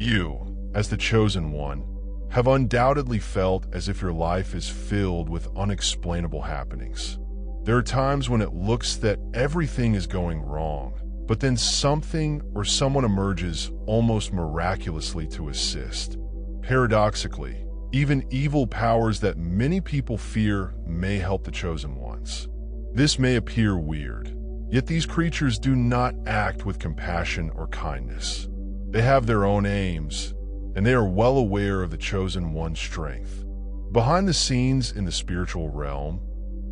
You, as the chosen one, have undoubtedly felt as if your life is filled with unexplainable happenings. There are times when it looks that everything is going wrong, but then something or someone emerges almost miraculously to assist. Paradoxically, even evil powers that many people fear may help the chosen ones. This may appear weird, yet these creatures do not act with compassion or kindness. They have their own aims, and they are well aware of the chosen one's strength. Behind the scenes in the spiritual realm,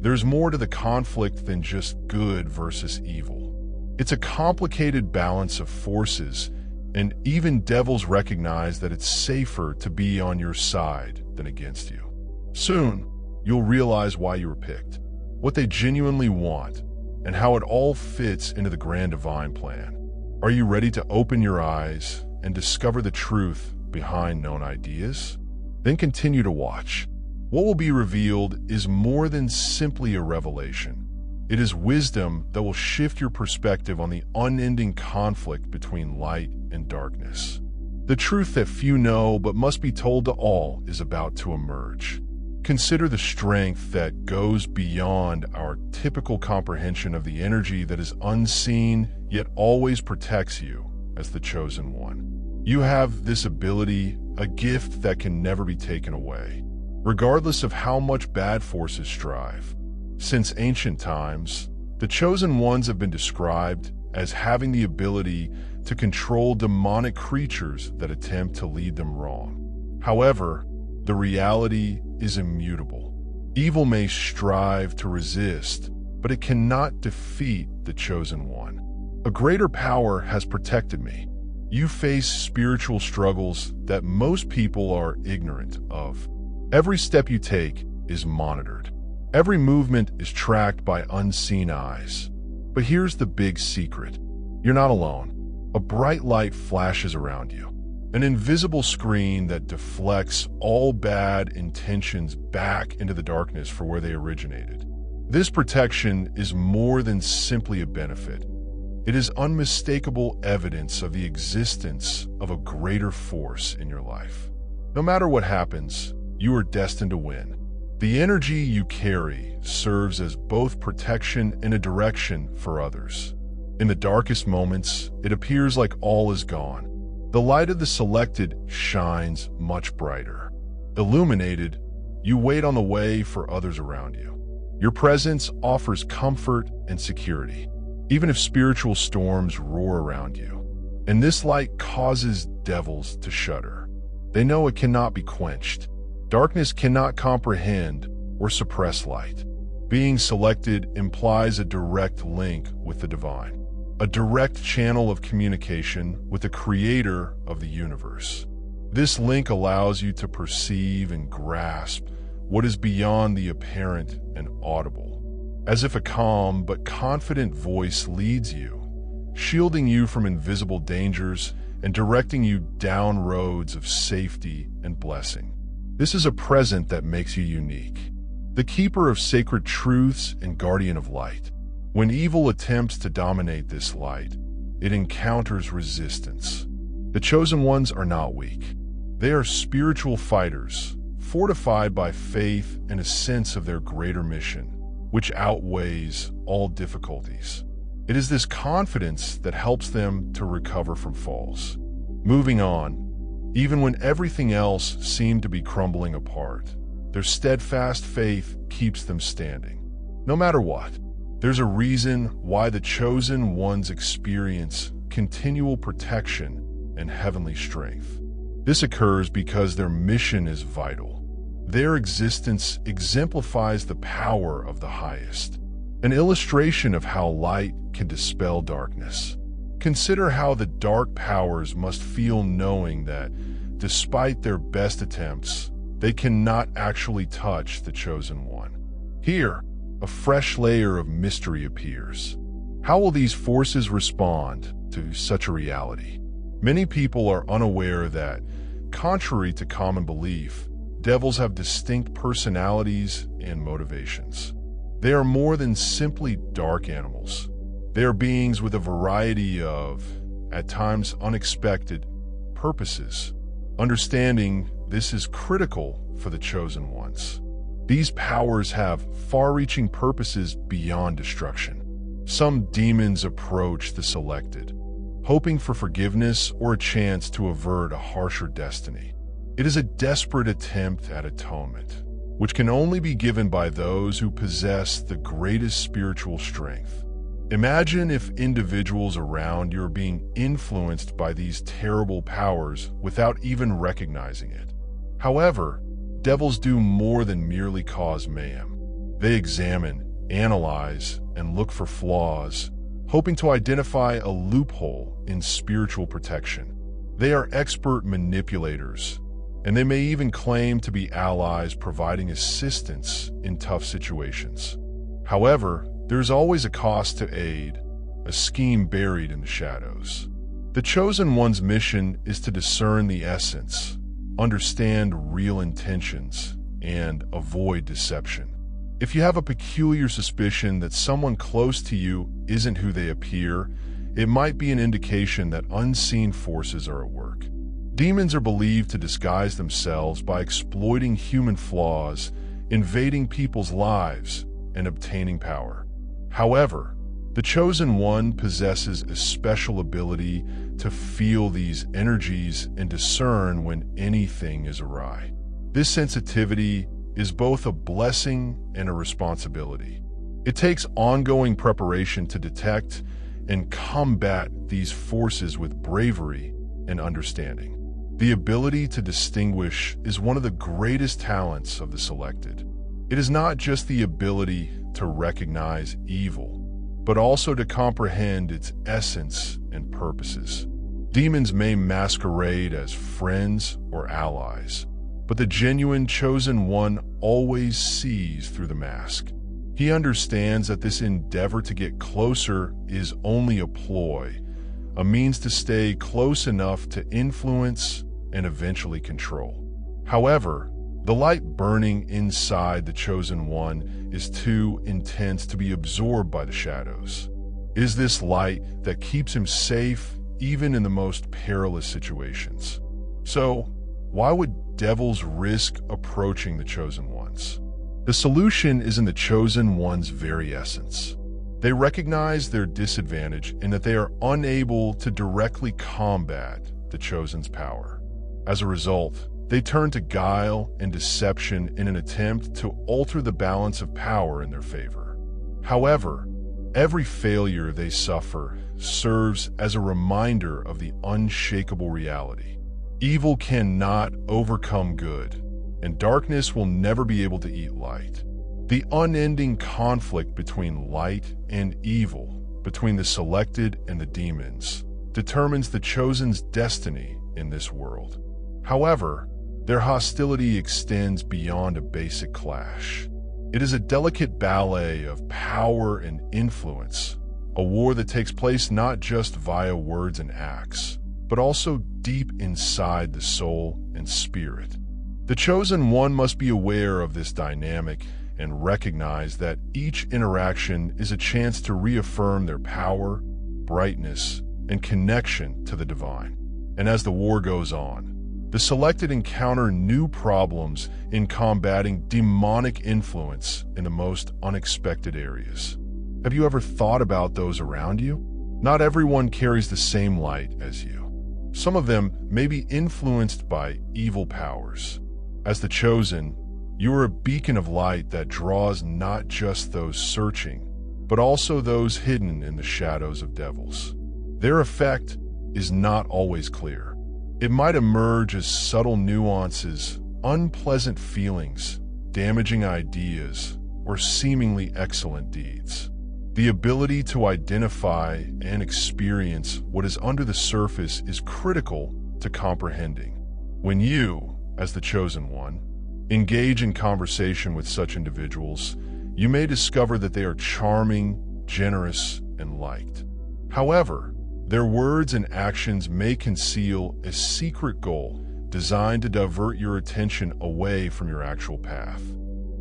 there's more to the conflict than just good versus evil. It's a complicated balance of forces, and even devils recognize that it's safer to be on your side than against you. Soon, you'll realize why you were picked, what they genuinely want, and how it all fits into the grand divine plan. Are you ready to open your eyes and discover the truth behind known ideas? Then continue to watch. What will be revealed is more than simply a revelation. It is wisdom that will shift your perspective on the unending conflict between light and darkness. The truth that few know but must be told to all is about to emerge. Consider the strength that goes beyond our typical comprehension of the energy that is unseen yet always protects you as the chosen one. You have this ability, a gift that can never be taken away, regardless of how much bad forces strive. Since ancient times, the chosen ones have been described as having the ability to control demonic creatures that attempt to lead them wrong. However, the reality is immutable. Evil may strive to resist, but it cannot defeat the chosen one. A greater power has protected me. You face spiritual struggles that most people are ignorant of. Every step you take is monitored. Every movement is tracked by unseen eyes. But here's the big secret. You're not alone. A bright light flashes around you. An invisible screen that deflects all bad intentions back into the darkness for where they originated. This protection is more than simply a benefit. It is unmistakable evidence of the existence of a greater force in your life. No matter what happens, you are destined to win. The energy you carry serves as both protection and a direction for others. In the darkest moments, it appears like all is gone. The light of the selected shines much brighter. Illuminated, you wait on the way for others around you. Your presence offers comfort and security, even if spiritual storms roar around you. And this light causes devils to shudder. They know it cannot be quenched. Darkness cannot comprehend or suppress light. Being selected implies a direct link with the divine, a direct channel of communication with the creator of the universe. This link allows you to perceive and grasp what is beyond the apparent and audible, as if a calm but confident voice leads you, shielding you from invisible dangers and directing you down roads of safety and blessing. This is a present that makes you unique, the keeper of sacred truths and guardian of light. When evil attempts to dominate this light, it encounters resistance. The chosen ones are not weak. They are spiritual fighters, fortified by faith and a sense of their greater mission, which outweighs all difficulties. It is this confidence that helps them to recover from falls. Moving on, even when everything else seemed to be crumbling apart, their steadfast faith keeps them standing. No matter what, there's a reason why the chosen ones experience continual protection and heavenly strength. This occurs because their mission is vital. Their existence exemplifies the power of the highest, an illustration of how light can dispel darkness. Consider how the dark powers must feel knowing that, despite their best attempts, they cannot actually touch the chosen one. Here, a fresh layer of mystery appears. How will these forces respond to such a reality? Many people are unaware that, contrary to common belief, devils have distinct personalities and motivations. They are more than simply dark animals. They are beings with a variety of, at times unexpected, purposes. Understanding this is critical for the chosen ones. These powers have far-reaching purposes beyond destruction. Some demons approach the selected, hoping for forgiveness or a chance to avert a harsher destiny. It is a desperate attempt at atonement, which can only be given by those who possess the greatest spiritual strength. Imagine if individuals around you are being influenced by these terrible powers without even recognizing it. However, devils do more than merely cause mayhem. They examine, analyze, and look for flaws, hoping to identify a loophole in spiritual protection. They are expert manipulators, and they may even claim to be allies providing assistance in tough situations. However, there's always a cost to aid, a scheme buried in the shadows. The Chosen One's mission is to discern the essence, understand real intentions, and avoid deception. If you have a peculiar suspicion that someone close to you isn't who they appear, it might be an indication that unseen forces are at work. Demons are believed to disguise themselves by exploiting human flaws, invading people's lives, and obtaining power. However, the Chosen One possesses a special ability to feel these energies and discern when anything is awry. This sensitivity is both a blessing and a responsibility. It takes ongoing preparation to detect and combat these forces with bravery and understanding. The ability to distinguish is one of the greatest talents of the selected. It is not just the ability to recognize evil, but also to comprehend its essence and purposes. Demons may masquerade as friends or allies, but the genuine Chosen One always sees through the mask. He understands that this endeavor to get closer is only a ploy, a means to stay close enough to influence and eventually control. However, the light burning inside the Chosen One is too intense to be absorbed by the shadows. It is this light that keeps him safe even in the most perilous situations. So, why would devils risk approaching the Chosen Ones? The solution is in the Chosen One's very essence. They recognize their disadvantage in that they are unable to directly combat the Chosen's power. As a result, they turn to guile and deception in an attempt to alter the balance of power in their favor. However, every failure they suffer serves as a reminder of the unshakable reality. Evil cannot overcome good, and darkness will never be able to eat light. The unending conflict between light and evil, between the selected and the demons, determines the Chosen's destiny in this world. However, their hostility extends beyond a basic clash. It is a delicate ballet of power and influence, a war that takes place not just via words and acts, but also deep inside the soul and spirit. The Chosen One must be aware of this dynamic and recognize that each interaction is a chance to reaffirm their power, brightness, and connection to the divine. And as the war goes on, the selected encounter new problems in combating demonic influence in the most unexpected areas. Have you ever thought about those around you? Not everyone carries the same light as you. Some of them may be influenced by evil powers. As the Chosen, you are a beacon of light that draws not just those searching, but also those hidden in the shadows of devils. Their effect is not always clear. It might emerge as subtle nuances, unpleasant feelings, damaging ideas, or seemingly excellent deeds. The ability to identify and experience what is under the surface is critical to comprehending. When you, as the Chosen One, engage in conversation with such individuals, you may discover that they are charming, generous, and liked. However, their words and actions may conceal a secret goal designed to divert your attention away from your actual path.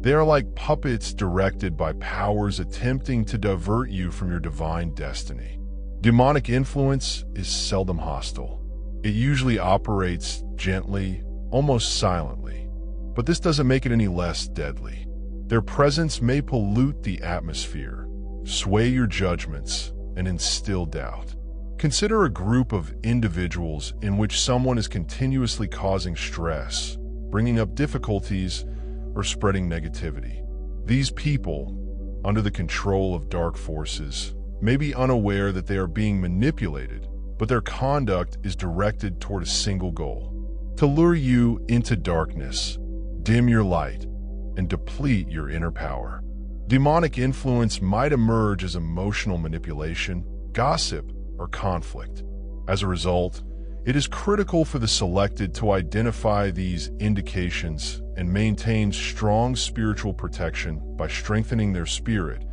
They are like puppets directed by powers attempting to divert you from your divine destiny. Demonic influence is seldom hostile. It usually operates gently, almost silently, but this doesn't make it any less deadly. Their presence may pollute the atmosphere, sway your judgments, and instill doubt. Consider a group of individuals in which someone is continuously causing stress, bringing up difficulties, or spreading negativity. These people, under the control of dark forces, may be unaware that they are being manipulated, but their conduct is directed toward a single goal: to lure you into darkness, dim your light, and deplete your inner power. Demonic influence might emerge as emotional manipulation, gossip, or conflict. As a result, it is critical for the selected to identify these indications and maintain strong spiritual protection by strengthening their spirit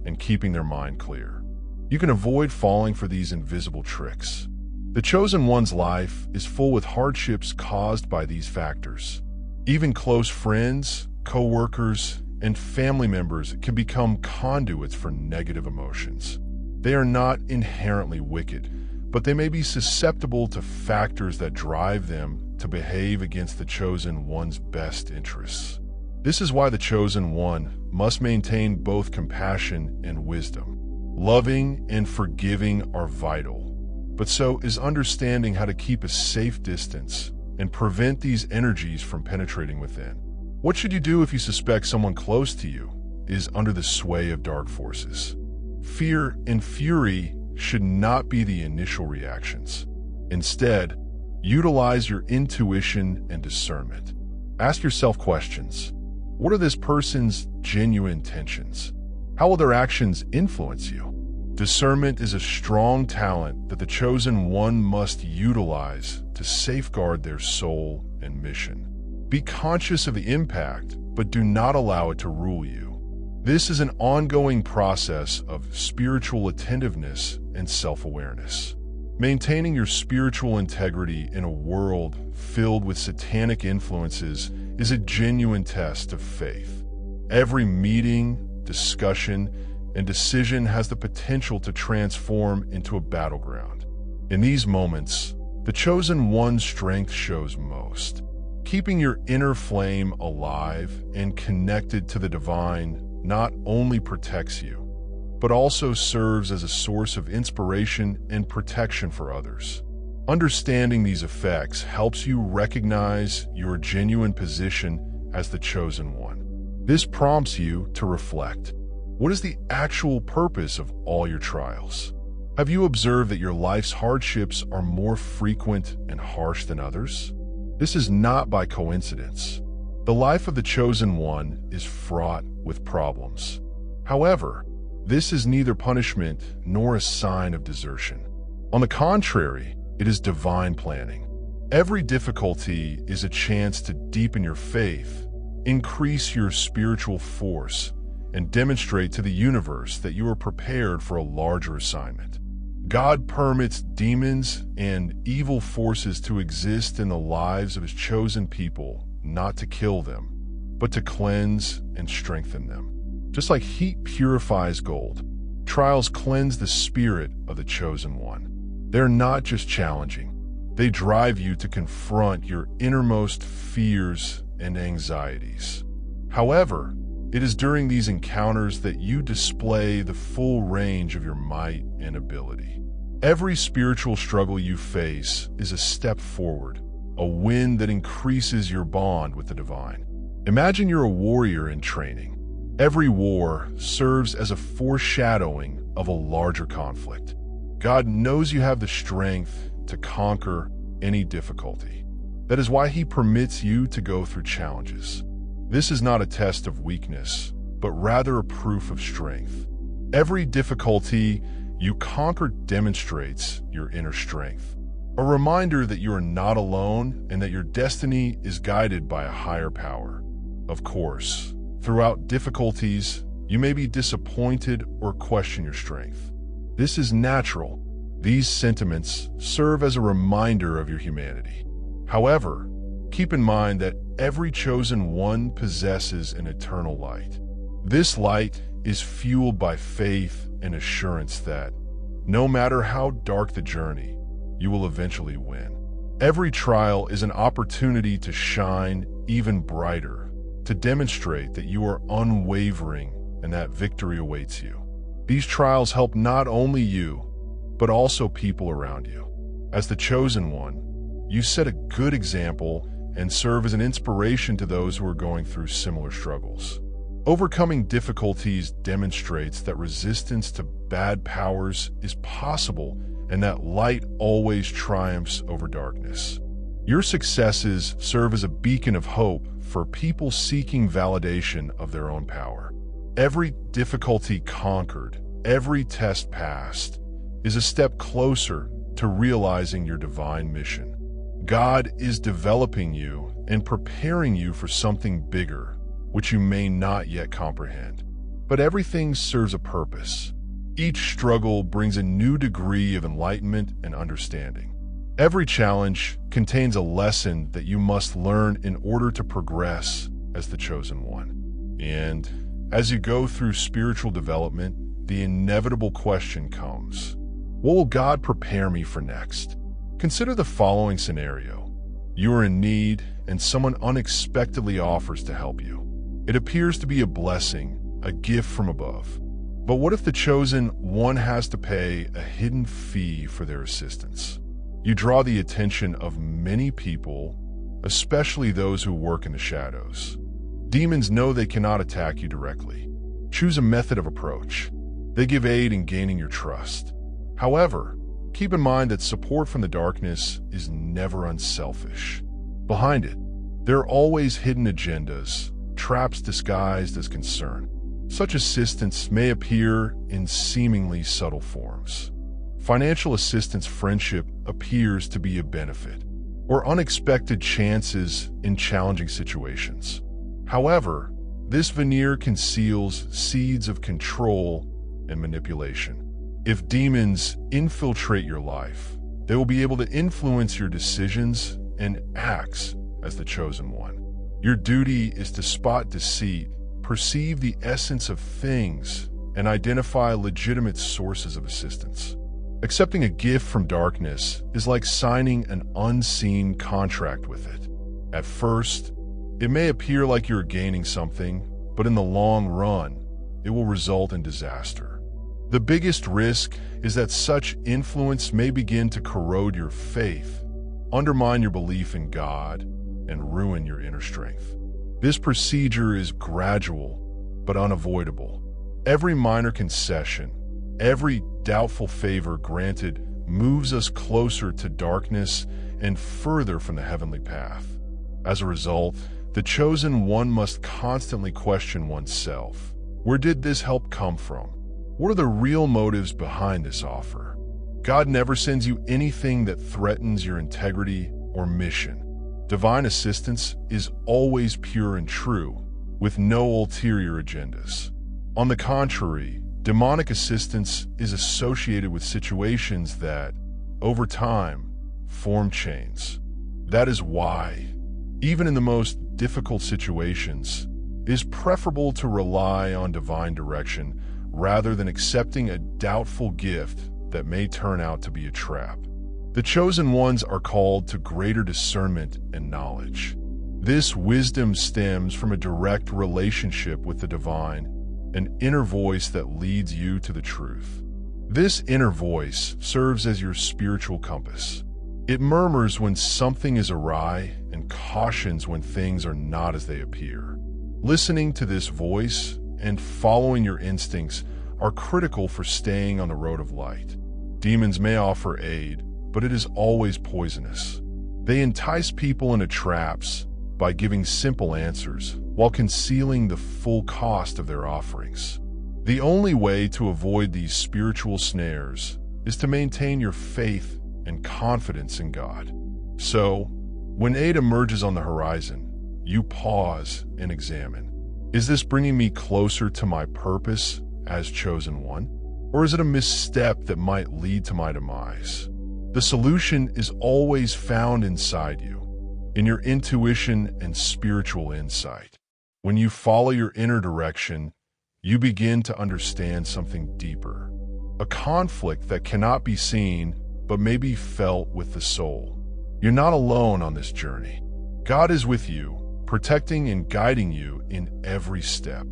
and keeping their mind clear. You can avoid falling for these invisible tricks. The chosen one's life is full with hardships caused by these factors. Even close friends, co-workers, and family members can become conduits for negative emotions. They are not inherently wicked, but they may be susceptible to factors that drive them to behave against the chosen one's best interests. This is why the chosen one must maintain both compassion and wisdom. Loving and forgiving are vital, but so is understanding how to keep a safe distance and prevent these energies from penetrating within. What should you do if you suspect someone close to you is under the sway of dark forces? Fear and fury should not be the initial reactions. Instead, utilize your intuition and discernment. Ask yourself questions. What are this person's genuine intentions? How will their actions influence you? Discernment is a strong talent that the chosen one must utilize to safeguard their soul and mission. Be conscious of the impact, but do not allow it to rule you. This is an ongoing process of spiritual attentiveness and self-awareness. Maintaining your spiritual integrity in a world filled with satanic influences is a genuine test of faith. Every meeting, discussion, and decision has the potential to transform into a battleground. In these moments, the chosen one's strength shows most. Keeping your inner flame alive and connected to the divine not only protects you, but also serves as a source of inspiration and protection for others. Understanding these effects helps you recognize your genuine position as the chosen one. This prompts you to reflect. What is the actual purpose of all your trials? Have you observed that your life's hardships are more frequent and harsh than others? This is not by coincidence. The life of the chosen one is fraught with problems. However, this is neither punishment nor a sign of desertion. On the contrary, it is divine planning. Every difficulty is a chance to deepen your faith, increase your spiritual force, and demonstrate to the universe that you are prepared for a larger assignment. God permits demons and evil forces to exist in the lives of His chosen people, not to kill them, but to cleanse and strengthen them. Just like heat purifies gold, trials cleanse the spirit of the chosen one. They're not just challenging. They drive you to confront your innermost fears and anxieties. However, it is during these encounters that you display the full range of your might and ability. Every spiritual struggle you face is a step forward, a win that increases your bond with the divine. Imagine you're a warrior in training. Every war serves as a foreshadowing of a larger conflict. God knows you have the strength to conquer any difficulty. That is why He permits you to go through challenges. This is not a test of weakness, but rather a proof of strength. Every difficulty you conquer demonstrates your inner strength, a reminder that you are not alone and that your destiny is guided by a higher power. Of course, throughout difficulties, you may be disappointed or question your strength. This is natural. These sentiments serve as a reminder of your humanity. However, keep in mind that every chosen one possesses an eternal light. This light is fueled by faith and assurance that, no matter how dark the journey, you will eventually win. Every trial is an opportunity to shine even brighter, to demonstrate that you are unwavering and that victory awaits you. These trials help not only you, but also people around you. As the chosen one, you set a good example and serve as an inspiration to those who are going through similar struggles. Overcoming difficulties demonstrates that resistance to bad powers is possible and that light always triumphs over darkness. Your successes serve as a beacon of hope for people seeking validation of their own power. Every difficulty conquered, every test passed, is a step closer to realizing your divine mission. God is developing you and preparing you for something bigger, which you may not yet comprehend. But everything serves a purpose. Each struggle brings a new degree of enlightenment and understanding. Every challenge contains a lesson that you must learn in order to progress as the chosen one. And as you go through spiritual development, the inevitable question comes: what will God prepare me for next? Consider the following scenario. You are in need and someone unexpectedly offers to help you. It appears to be a blessing, a gift from above. But what if the chosen one has to pay a hidden fee for their assistance? You draw the attention of many people, especially those who work in the shadows. Demons know they cannot attack you directly. Choose a method of approach. They give aid in gaining your trust. However, keep in mind that support from the darkness is never unselfish. Behind it, there are always hidden agendas, traps disguised as concern. Such assistance may appear in seemingly subtle forms. Financial assistance friendship appears to be a benefit, or unexpected chances in challenging situations. However, this veneer conceals seeds of control and manipulation. If demons infiltrate your life, they will be able to influence your decisions and acts as the chosen one. Your duty is to spot deceit, perceive the essence of things, and identify legitimate sources of assistance. Accepting a gift from darkness is like signing an unseen contract with it. At first, it may appear like you're gaining something, but in the long run, it will result in disaster. The biggest risk is that such influence may begin to corrode your faith, undermine your belief in God, and ruin your inner strength. This procedure is gradual, but unavoidable. Every minor concession, every doubtful favor granted moves us closer to darkness and further from the heavenly path. As a result, the chosen one must constantly question oneself. Where did this help come from? What are the real motives behind this offer? God never sends you anything that threatens your integrity or mission. Divine assistance is always pure and true, with no ulterior agendas. On the contrary, demonic assistance is associated with situations that, over time, form chains. That is why, even in the most difficult situations, it is preferable to rely on divine direction rather than accepting a doubtful gift that may turn out to be a trap. The chosen ones are called to greater discernment and knowledge. This wisdom stems from a direct relationship with the divine, an inner voice that leads you to the truth. This inner voice serves as your spiritual compass. It murmurs when something is awry and cautions when things are not as they appear. Listening to this voice and following your instincts are critical for staying on the road of light. Demons may offer aid, but it is always poisonous. They entice people into traps by giving simple answers while concealing the full cost of their offerings. The only way to avoid these spiritual snares is to maintain your faith and confidence in God. So, when aid emerges on the horizon, you pause and examine. Is this bringing me closer to my purpose as chosen one? Or is it a misstep that might lead to my demise? The solution is always found inside you, in your intuition and spiritual insight. When you follow your inner direction, you begin to understand something deeper, a conflict that cannot be seen but may be felt with the soul. You're not alone on this journey. God is with you, protecting and guiding you in every step.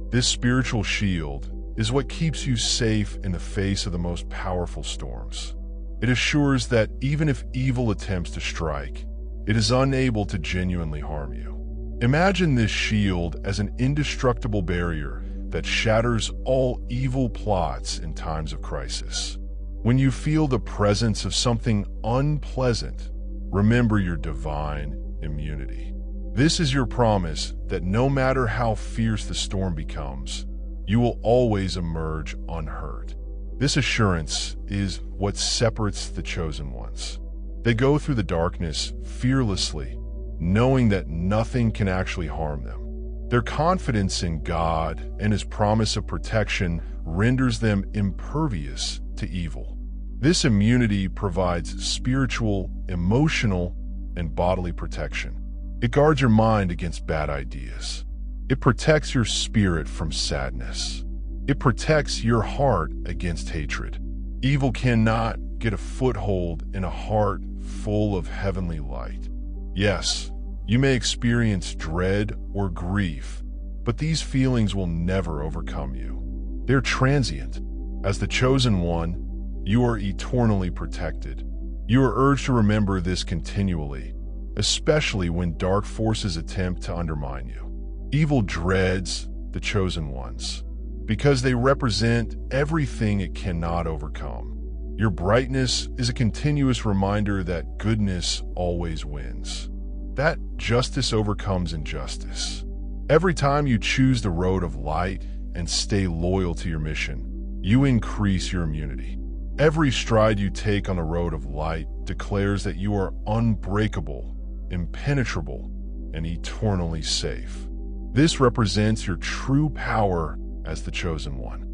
This spiritual shield is what keeps you safe in the face of the most powerful storms. It assures that even if evil attempts to strike, it is unable to genuinely harm you. Imagine this shield as an indestructible barrier that shatters all evil plots in times of crisis. When you feel the presence of something unpleasant, remember your divine immunity. This is your promise that no matter how fierce the storm becomes, you will always emerge unhurt. This assurance is what separates the chosen ones. They go through the darkness fearlessly, knowing that nothing can actually harm them. Their confidence in God and His promise of protection renders them impervious to evil. This immunity provides spiritual, emotional, and bodily protection. It guards your mind against bad ideas. It protects your spirit from sadness. It protects your heart against hatred. Evil cannot get a foothold in a heart full of heavenly light. Yes, you may experience dread or grief, but these feelings will never overcome you. They're transient. As the chosen one, you are eternally protected. You are urged to remember this continually, especially when dark forces attempt to undermine you. Evil dreads the chosen ones because they represent everything it cannot overcome. Your brightness is a continuous reminder that goodness always wins, that justice overcomes injustice. Every time you choose the road of light and stay loyal to your mission, you increase your immunity. Every stride you take on the road of light declares that you are unbreakable, impenetrable, and eternally safe. This represents your true power as the chosen one.